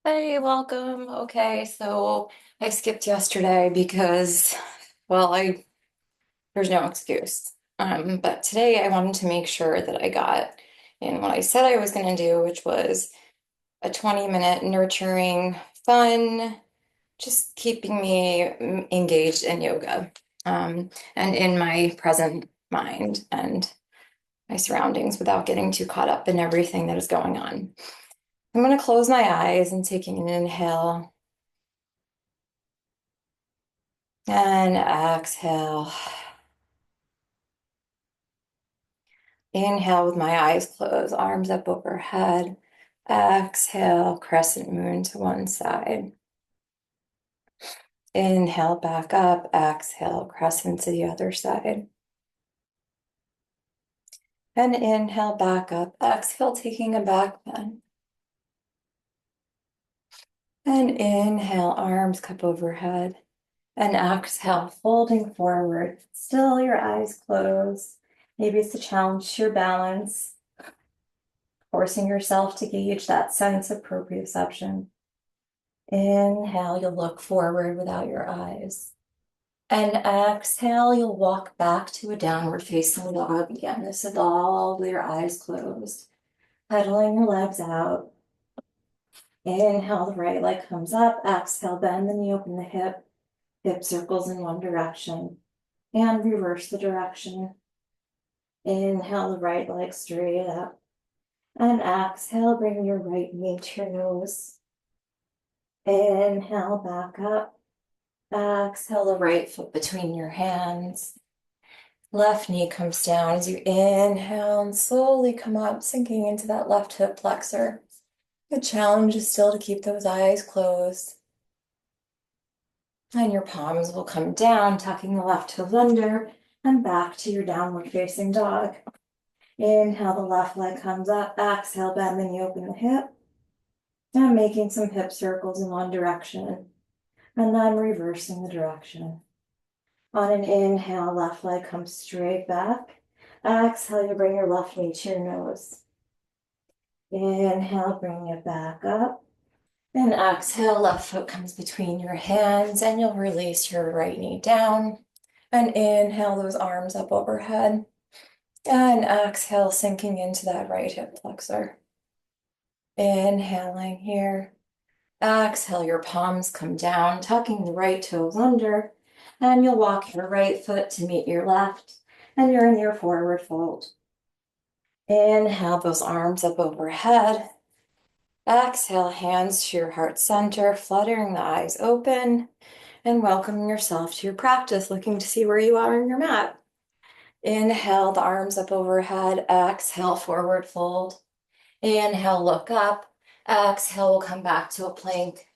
Hey, welcome. Okay, so I skipped yesterday because, well, I there's no excuse. But today I wanted to make sure that I got in what I said I was going to do, which was a 20-minute nurturing, fun, just keeping me engaged in yoga, and in my present mind and my surroundings without getting too caught up in everything that is going on. I'm going to close my eyes and taking an inhale. And exhale. Inhale with my eyes closed, arms up overhead. Exhale, crescent moon to one side. Inhale back up. Exhale, crescent to the other side. And inhale back up. Exhale, taking a back bend. And inhale, arms cup overhead. And exhale, folding forward. Still your eyes closed. Maybe it's a challenge to your balance. Forcing yourself to gauge that sense of proprioception. Inhale, you'll look forward without your eyes. And exhale, you'll walk back to a downward facing dog again. This is all with your eyes closed. Pedaling your legs out. Inhale, the right leg comes up. Exhale, bend the knee, open the hip. Hip circles in one direction. And reverse the direction. Inhale, the right leg straight up. And exhale, bring your right knee to your nose. Inhale, back up. Exhale, the right foot between your hands. Left knee comes down as you inhale and slowly come up, sinking into that left hip flexor. The challenge is still to keep those eyes closed. And your palms will come down, tucking the left toes under and back to your downward facing dog. Inhale, the left leg comes up. Exhale, bend the knee, open the hip. And making some hip circles in one direction. And then reversing the direction. On an inhale, left leg comes straight back. Exhale, you bring your left knee to your nose. Inhale, bring it back up. And exhale, left foot comes between your hands and you'll release your right knee down. And inhale, those arms up overhead. And exhale, sinking into that right hip flexor. Inhaling here. Exhale, your palms come down, tucking the right toes under. And you'll walk your right foot to meet your left. And you're in your forward fold. Inhale, those arms up overhead. Exhale, hands to your heart center, fluttering the eyes open, and welcoming yourself to your practice, looking to see where you are on your mat. Inhale, the arms up overhead. Exhale, forward fold. Inhale, look up. Exhale, we'll come back to a plank.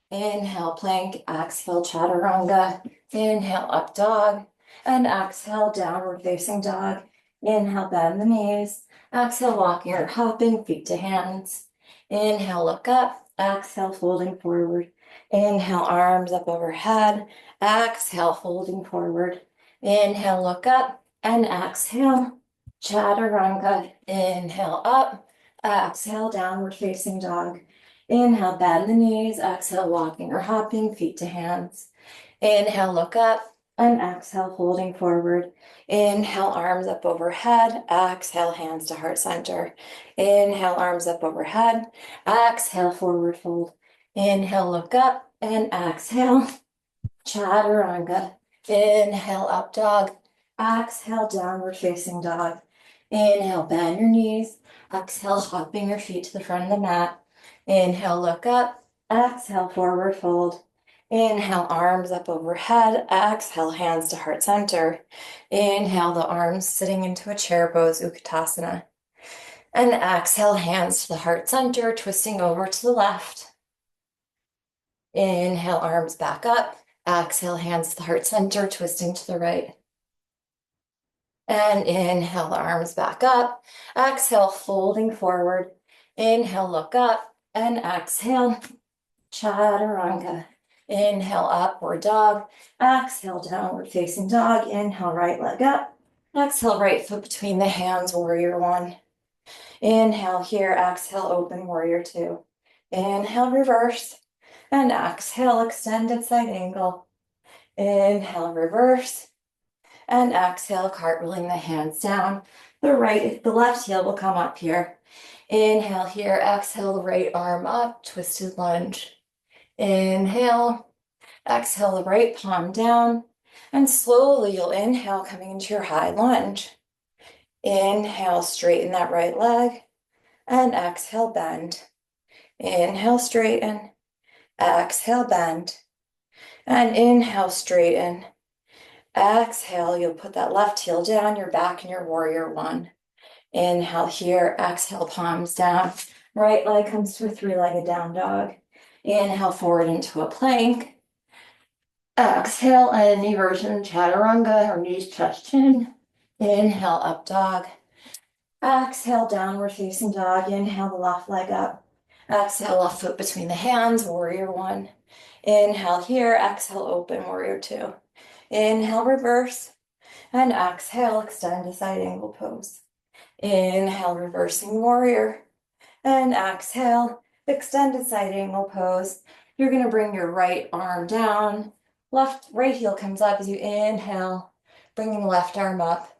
Inhale, plank. Exhale, chaturanga. Inhale, up dog. And exhale, downward facing dog. Inhale, bend the knees. Exhale, walking or hopping, feet to hands. Inhale, look up. Exhale, folding forward. Inhale, arms up overhead. Exhale, folding forward. Inhale, look up. And exhale, chaturanga. Inhale, up. Exhale, downward facing dog. Inhale, bend the knees. Exhale, walking or hopping, feet to hands. Inhale, look up. And exhale, folding forward. Inhale, arms up overhead. Exhale, hands to heart center. Inhale, arms up overhead. Exhale, forward fold. Inhale, look up. And exhale, chaturanga. Inhale, up dog. Exhale, downward facing dog. Inhale, bend your knees. Exhale, hopping your feet to the front of the mat. Inhale, look up. Exhale, forward fold. Inhale, arms up overhead. Exhale, hands to heart center. Inhale, the arms sitting into a chair pose, Utkatasana. And exhale, hands to the heart center, twisting over to the left. Inhale, arms back up. Exhale, hands to the heart center, twisting to the right. And inhale, the arms back up. Exhale, folding forward. Inhale, look up. And exhale, chaturanga. Inhale, upward dog. Exhale, downward facing dog. Inhale, right leg up. Exhale, right foot between the hands, warrior one. Inhale here, exhale, open warrior two. Inhale, reverse. And exhale, extended side angle. Inhale, reverse. And exhale, cartwheeling the hands down. The left heel will come up here. Inhale here, exhale, the right arm up, twisted lunge. Inhale, exhale, the right palm down. And slowly you'll inhale, coming into your high lunge. Inhale, straighten that right leg. And exhale, bend. Inhale, straighten. Exhale, bend. And inhale, straighten. Exhale, you'll put that left heel down, you're back in your warrior one. Inhale here, exhale, palms down. Right leg comes to a three-legged down dog. Inhale forward into a plank. Exhale, and knee version chaturanga, or knees, chest, chin. Inhale, up dog. Exhale, downward facing dog. Inhale, the left leg up. Exhale, left foot between the hands, warrior one. Inhale here, exhale, open, warrior two. Inhale, reverse. And exhale, extend to side angle pose. Inhale, reversing warrior. And exhale, extended side angle pose. You're going to bring your right arm down. Right heel comes up as you inhale, bringing the left arm up.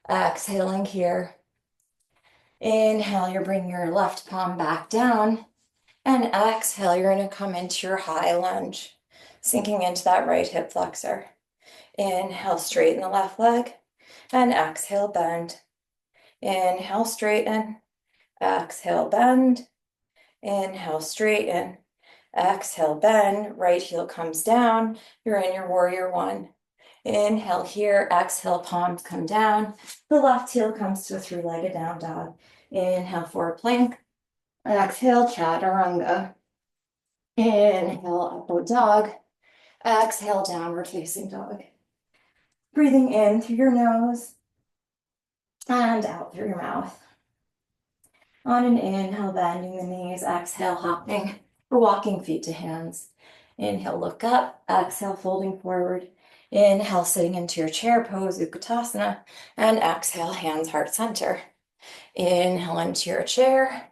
Exhaling here. Inhale, you're bringing your left palm back down. And exhale, you're going to come into your high lunge, sinking into that right hip flexor. Inhale, straighten the left leg. And exhale, bend. Inhale, straighten. Exhale, bend. Inhale, straighten. Exhale, bend. Right heel comes down. You're in your warrior one. Inhale here. Exhale, palms come down. The left heel comes to a three-legged down dog. Inhale, forward plank. Exhale, chaturanga. Inhale, upward dog. Exhale, downward facing dog. Breathing in through your nose and out through your mouth. On an inhale, bending the knees. Exhale, hopping or walking feet to hands. Inhale, look up. Exhale, folding forward. Inhale, sitting into your chair pose, Utkatasana. And exhale, hands heart center. Inhale into your chair.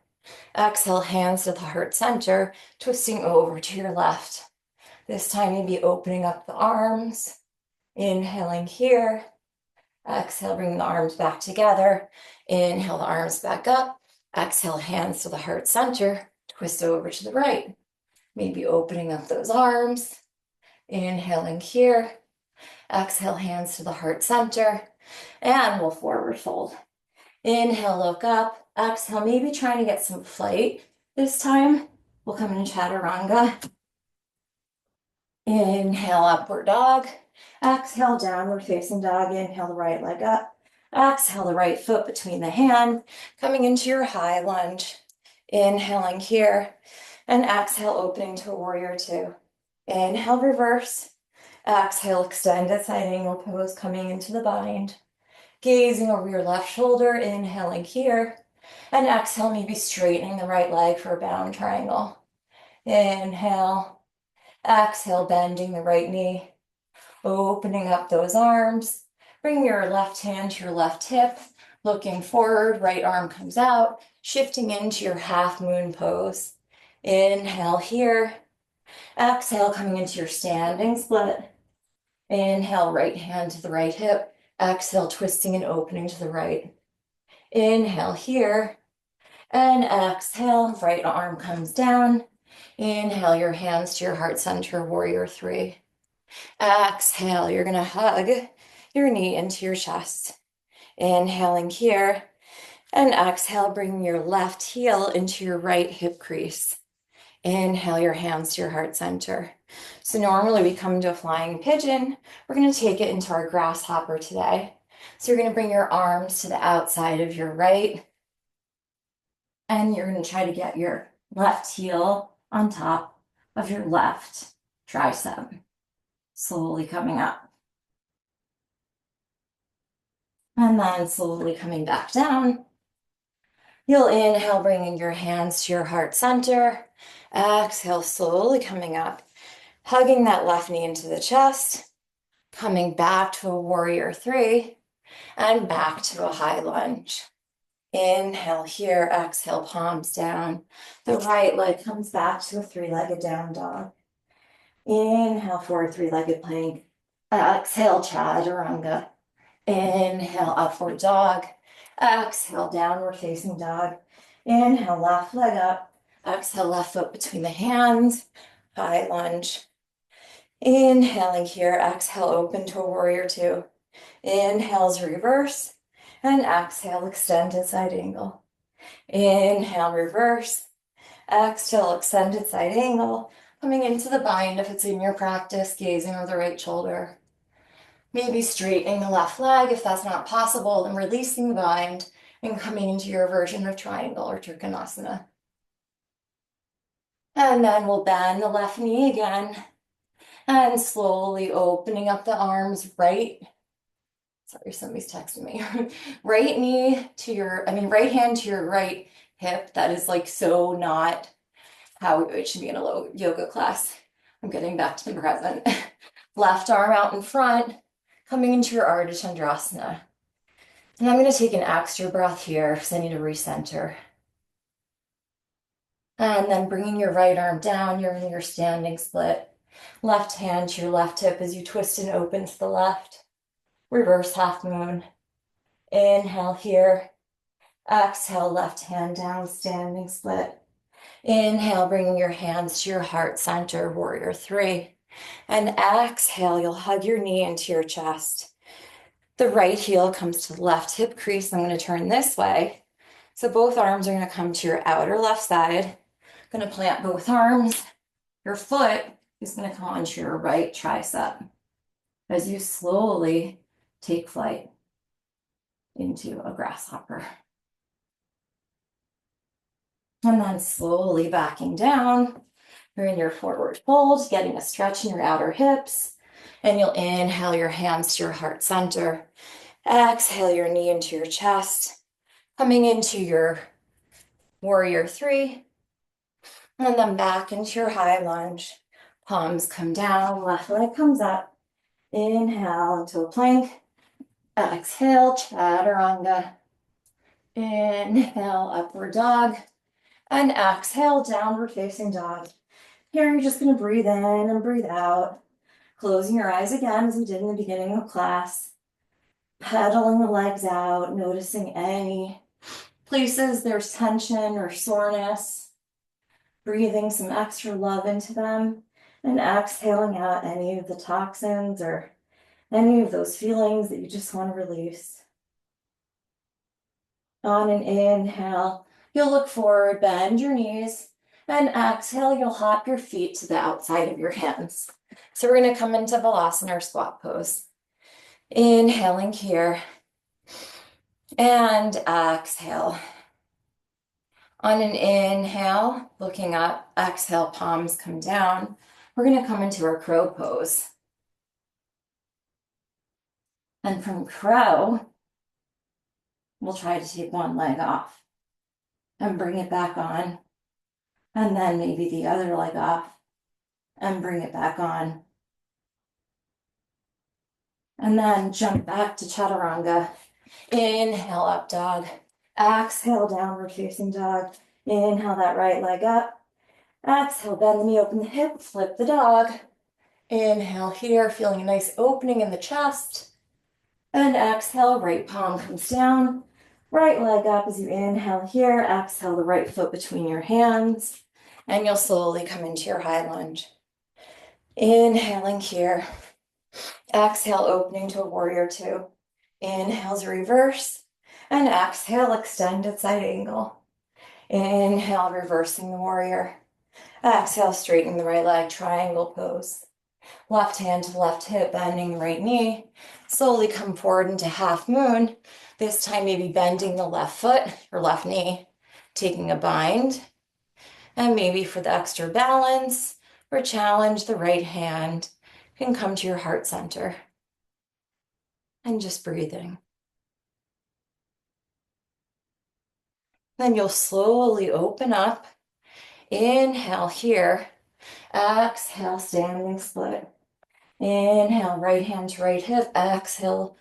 Exhale, hands to the heart center, twisting over to your left. This time you'll be opening up the arms. Inhaling here. Exhale, bring the arms back together. Inhale, the arms back up. Exhale, hands to the heart center. Twist over to the right. Maybe opening up those arms. Inhaling here. Exhale, hands to the heart center. And we'll forward fold. Inhale, look up. Exhale, maybe trying to get some flight. This time, we'll come in chaturanga. Inhale, upward dog. Exhale, downward facing dog. Inhale, the right leg up. Exhale, the right foot between the hand, coming into your high lunge. Inhaling here. And exhale, opening to warrior two. Inhale, reverse. Exhale, extended side angle pose, coming into the bind. Gazing over your left shoulder, inhaling here. And exhale, maybe straightening the right leg for a bound triangle. Inhale. Exhale, bending the right knee. Opening up those arms. Bring your left hand to your left hip. Looking forward, right arm comes out. Shifting into your half moon pose. Inhale here. Exhale, coming into your standing split. Inhale, right hand to the right hip. Exhale, twisting and opening to the right. Inhale here. And exhale, right arm comes down. Inhale, your hands to your heart center, warrior three. Exhale, you're gonna hug your knee into your chest. Inhaling here. And exhale, bring your left heel into your right hip crease. Inhale your hands to your heart center. So normally we come to a flying pigeon. We're going to take it into our grasshopper today. So you're going to bring your arms to the outside of your right. And you're going to try to get your left heel on top of your left tricep. Slowly coming up. And then slowly coming back down. You'll inhale, bringing your hands to your heart center. Exhale, slowly coming up, hugging that left knee into the chest, coming back to a warrior three, and back to a high lunge. Inhale here, exhale, palms down. The right leg comes back to a three-legged down dog. Inhale, forward three-legged plank. Exhale, chaturanga. Inhale, upward dog. Exhale, downward facing dog. Inhale, left leg up. Exhale, left foot between the hands. High lunge. Inhaling here, exhale, open to a warrior two. Inhales, reverse. And exhale, extended side angle. Inhale, reverse. Exhale, extended side angle. Coming into the bind if it's in your practice, gazing over the right shoulder. Maybe straightening the left leg if that's not possible, and releasing the bind and coming into your version of triangle or Trikonasana. And then we'll bend the left knee again and slowly opening up the arms right. Sorry, somebody's texting me. Right hand to your right hip. That is like so not how it should be in a low yoga class. I'm getting back to the present. Left arm out in front, coming into your Ardha Chandrasana. And I'm going to take an extra breath here because I need to recenter. And then bringing your right arm down, you're in your standing split. Left hand to your left hip as you twist and open to the left. Reverse half moon. Inhale here. Exhale, left hand down, standing split. Inhale, bringing your hands to your heart center, warrior three. And exhale, you'll hug your knee into your chest. The right heel comes to the left hip crease. I'm going to turn this way. So both arms are going to come to your outer left side. Going to plant both arms. Your foot is going to come onto your right tricep as you slowly take flight into a grasshopper. And then slowly backing down. You're in your forward fold, getting a stretch in your outer hips. And you'll inhale your hands to your heart center. Exhale your knee into your chest. Coming into your warrior three. And then back into your high lunge. Palms come down, left leg comes up. Inhale into a plank. Exhale, chaturanga. Inhale, upward dog. And exhale, downward facing dog. Here, you're just going to breathe in and breathe out. Closing your eyes again as we did in the beginning of class. Pedaling the legs out, noticing any places there's tension or soreness. Breathing some extra love into them. And exhaling out any of the toxins or any of those feelings that you just want to release. On an inhale, you'll look forward, bend your knees. And exhale, you'll hop your feet to the outside of your hands. So we're going to come into Balasana or squat pose. Inhaling here. And exhale. On an inhale, looking up, exhale, palms come down. We're going to come into our crow pose. And from crow, we'll try to take one leg off and bring it back on. And then maybe the other leg off and bring it back on. And then jump back to chaturanga. Inhale, up dog. Exhale, downward facing dog. Inhale that right leg up. Exhale, bend the knee, open the hip, flip the dog. Inhale here, feeling a nice opening in the chest. And exhale, right palm comes down. Right leg up as you inhale here. Exhale, the right foot between your hands. And you'll slowly come into your high lunge. Inhaling here. Exhale, opening to a warrior two. Inhales, reverse. And exhale, extended side angle. Inhale, reversing the warrior. Exhale, straightening the right leg, triangle pose. Left hand to left hip, bending the right knee. Slowly come forward into half moon. This time maybe bending the left foot or left knee, taking a bind. And maybe for the extra balance or challenge, the right hand can come to your heart center. And just breathing. Then you'll slowly open up. Inhale here. Exhale, standing split. Inhale, right hand to right hip. Exhale,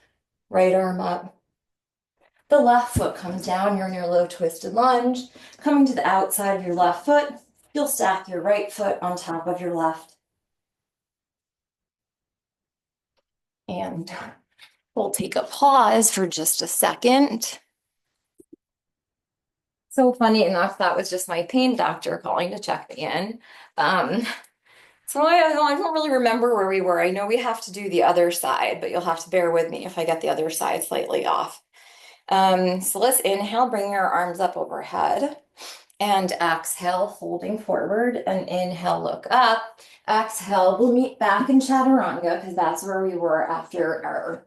right arm up. The left foot comes down, you're in your low twisted lunge. Coming to the outside of your left foot, you'll stack your right foot on top of your left. And we'll take a pause for just a second. So funny enough, that was just my pain doctor calling to check me in. So I don't really remember where we were. I know we have to do the other side, but you'll have to bear with me if I get the other side slightly off. So let's inhale, bring your arms up overhead. And exhale, folding forward, and inhale, look up. Exhale, we'll meet back in chaturanga because that's where we were after our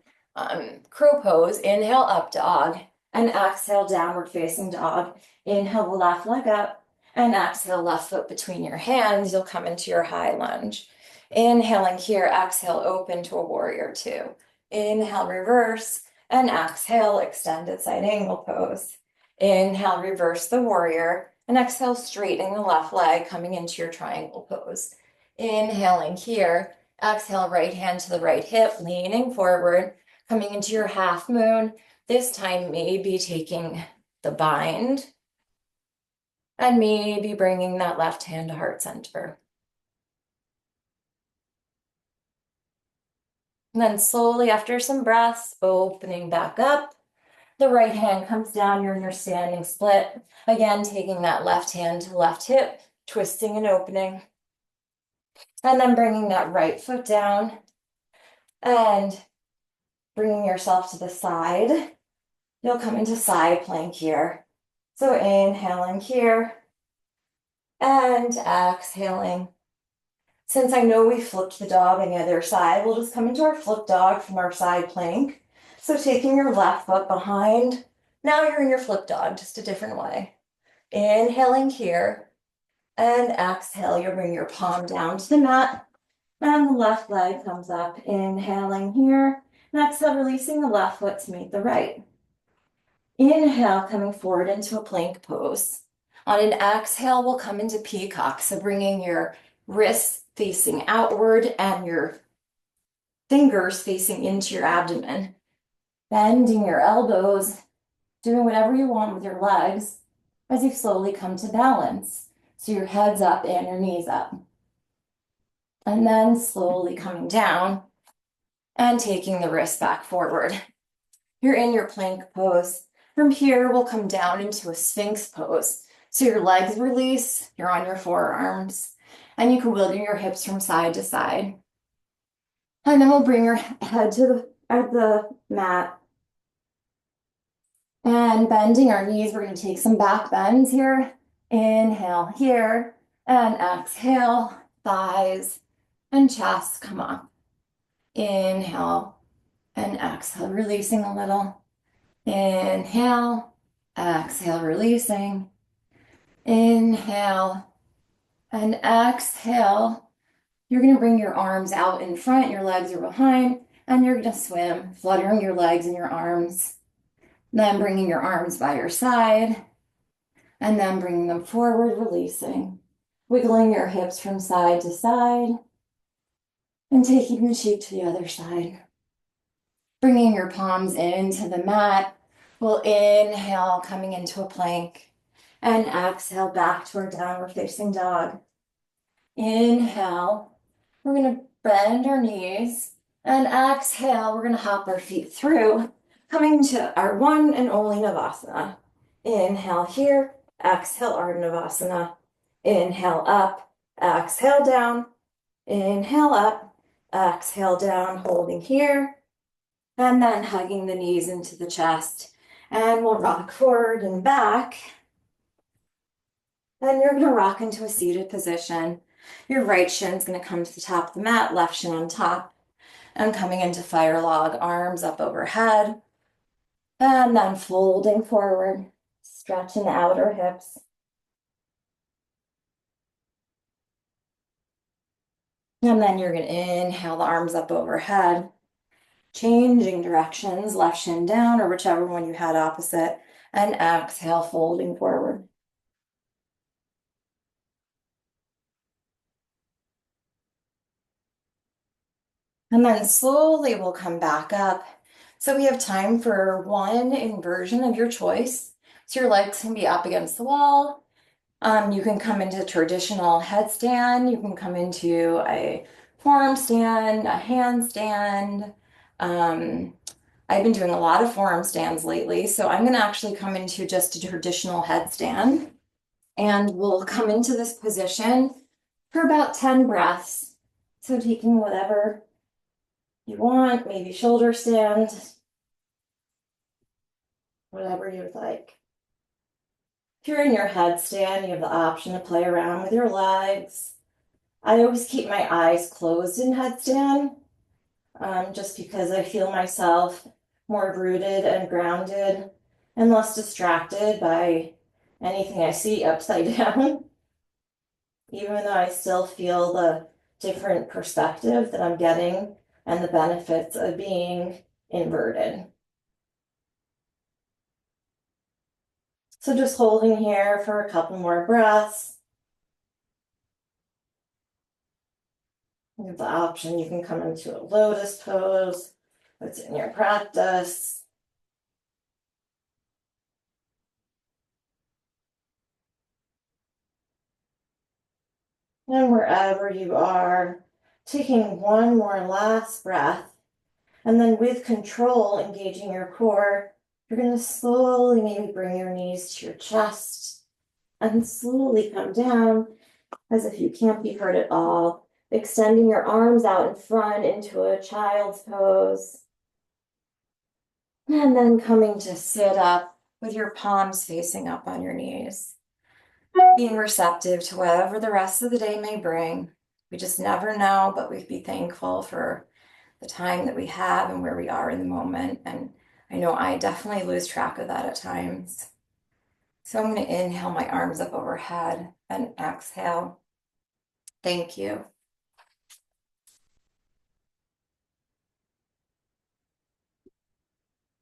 crow pose. Inhale, up dog, and exhale, downward facing dog. Inhale, the left leg up, and exhale, left foot between your hands. You'll come into your high lunge. Inhaling here, exhale, open to a warrior two. Inhale, reverse, and exhale, extended side angle pose. Inhale, reverse the warrior. And exhale, straightening the left leg, coming into your triangle pose. Inhaling here. Exhale, right hand to the right hip, leaning forward, coming into your half moon. This time, maybe taking the bind and maybe bringing that left hand to heart center. And then slowly, after some breaths, opening back up. The right hand comes down, you're in your standing split. Again, taking that left hand to left hip, twisting and opening. And then bringing that right foot down and bringing yourself to the side. You'll come into side plank here. So inhaling here and exhaling. Since I know we flipped the dog on the other side, we'll just come into our flip dog from our side plank. So taking your left foot behind, now you're in your flip dog, just a different way. Inhaling here and exhale, you'll bring your palm down to the mat and the left leg comes up. Inhaling here and exhale, releasing the left foot to meet the right. Inhale, coming forward into a plank pose. On an exhale, we'll come into peacock. So bringing your wrists facing outward and your fingers facing into your abdomen. Bending your elbows, doing whatever you want with your legs as you slowly come to balance. So your head's up and your knees up. And then slowly coming down and taking the wrist back forward. You're in your plank pose. From here, we'll come down into a sphinx pose. So your legs release, you're on your forearms, and you can wiggle your hips from side to side. And then we'll bring your head to the mat. And bending our knees, we're going to take some back bends here. Inhale here, and exhale, thighs and chest come up. Inhale and exhale, releasing a little. Inhale, exhale, releasing. Inhale and exhale. You're going to bring your arms out in front, your legs are behind, and you're going to swim, fluttering your legs and your arms. Then bringing your arms by your side, and then bringing them forward, releasing. Wiggling your hips from side to side, and taking the cheek to the other side. Bringing your palms into the mat. We'll inhale, coming into a plank, and exhale back to our downward facing dog. Inhale, we're going to bend our knees, and exhale, we're going to hop our feet through, coming to our one and only Navasana. Inhale here, exhale, Ardha Navasana. Inhale up, exhale down. Inhale up, exhale down, holding here. And then hugging the knees into the chest. And we'll rock forward and back. Then you're going to rock into a seated position. Your right shin's going to come to the top of the mat, left shin on top. And coming into fire log, arms up overhead. And then folding forward, stretching the outer hips. And then you're going to inhale the arms up overhead, changing directions, left shin down or whichever one you had opposite, and exhale, folding forward. And then slowly we'll come back up So we have time for one inversion of your choice. So your legs can be up against the wall. You can come into traditional headstand. You can come into a forearm stand, a handstand. Um, I've been doing a lot of forearm stands lately, so I'm going to actually come into just a traditional headstand. And we'll come into this position for about 10 breaths. So taking whatever you want, maybe shoulder stand, whatever you would like. If you're in your headstand, you have the option to play around with your legs. I always keep my eyes closed in headstand, just because I feel myself more rooted and grounded and less distracted by anything I see upside down, even though I still feel the different perspective that I'm getting and the benefits of being inverted. So just holding here for a couple more breaths. You have the option, you can come into a lotus pose. It's in your practice. And wherever you are, taking one more last breath. And then with control, engaging your core, you're going to slowly maybe bring your knees to your chest and slowly come down as if you can't be hurt at all. Extending your arms out in front into a child's pose. And then coming to sit up with your palms facing up on your knees. Being receptive to whatever the rest of the day may bring. We just never know, but we'd be thankful for the time that we have and where we are in the moment. And I know I definitely lose track of that at times. So I'm going to inhale my arms up overhead and exhale. Thank you.